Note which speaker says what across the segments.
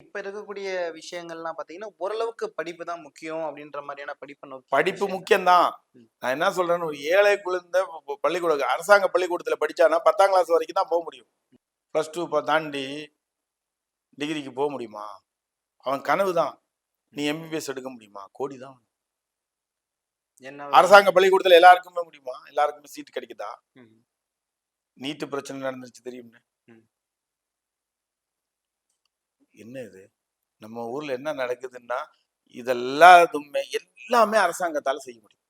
Speaker 1: இப்ப இருக்கக்கூடிய விஷயங்கள்லாம் பார்த்தீங்கன்னா, ஓரளவுக்கு படிப்பு தான் முக்கியம் அப்படின்ற மாரியான படிப்ப நோக்கிய
Speaker 2: படிப்பு
Speaker 1: விஷயங்கள்.
Speaker 2: முக்கியம்தான்.
Speaker 1: ம்.
Speaker 2: நான் என்ன சொல்றேன்னு, ஒரு ஏழை குழந்தை பள்ளிக்கூடம் அரசாங்க பள்ளிக்கூடத்துல படிச்சான்னா 10ஆம் கிளாஸ் வரைக்கும் தான் முடியும். +2 தாண்டி டிகிரிக்கு முடியுமா? அவன் கனவு தான். நீ எம்பிபிஎஸ் எடுக்க முடியுமா? கோடி தான்.
Speaker 1: என்ன
Speaker 2: அரசாங்க பள்ளிக்கூடத்துல எல்லாருக்குமே முடியுமா? எல்லாருக்குமே சீட் கிடைக்குதா?
Speaker 1: ம்.
Speaker 2: நீட்டு பிரச்சனை நடந்துருச்சு தெரியும்ல.
Speaker 1: ம்.
Speaker 2: என்ன இது? நம்ம ஊர்ல என்ன நடக்குதுன்னா, இதெல்லாமே எல்லாமே அரசாங்கத்தால செய்ய முடியும்.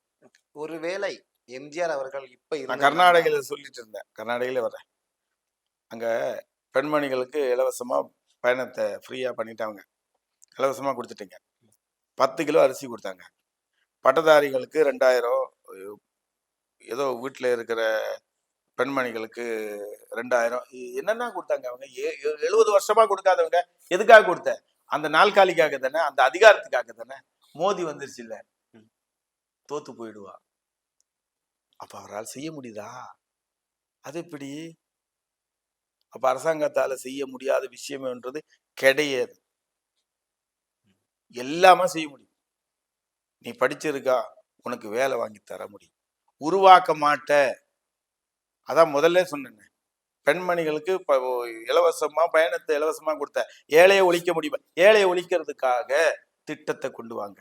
Speaker 1: ஒருவேளை எம்ஜிஆர் அவர்கள் இப்ப
Speaker 2: நான்
Speaker 1: இருந்திருந்தாங்கன்னா
Speaker 2: கர்நாடகையில சொல்லிட்டு இருந்தேன். கர்நாடகையில வர்றேன். அங்க பெண்மணிகளுக்கு இலவசமா பயணத்தை ஃப்ரீயா பண்ணிட்டாங்க. இலவசமா கொடுத்துட்டீங்க. 10 கிலோ அரிசி கொடுத்தாங்க. பட்டதாரிகளுக்கு 2000, ஏதோ வீட்டுல இருக்கிற பெண்மணிகளுக்கு 2000, என்னென்ன கொடுத்தாங்க அவங்க. 70 வருஷமா கொடுக்காதவங்க எதுக்காக கொடுத்த? அந்த நாற்காலிக்காக தானே, அந்த அதிகாரத்துக்காக தானே. மோடி வந்துருச்சு இல்ல, தோத்து போயிடுவா. அப்ப அவரால் செய்ய முடியுதா? அது எப்படி? அப்ப அரசாங்கத்தால செய்ய முடியாத விஷயம்ன்றது கிடையாது. எல்லாமே செய்ய முடியும். நீ படிச்சிருக்கா, உனக்கு வேலை வாங்கி தர முடியும். உருவாக்க மாட்ட. அதான் முதல்ல சொன்னேன். பெண்மணிகளுக்கு இலவசமா பயணத்தை இலவசமா கொடுத்த ஏழையை ஒழிக்க முடியுமா? ஏழையை ஒழிக்கிறதுக்காக திட்டத்தை கொண்டு வாங்க.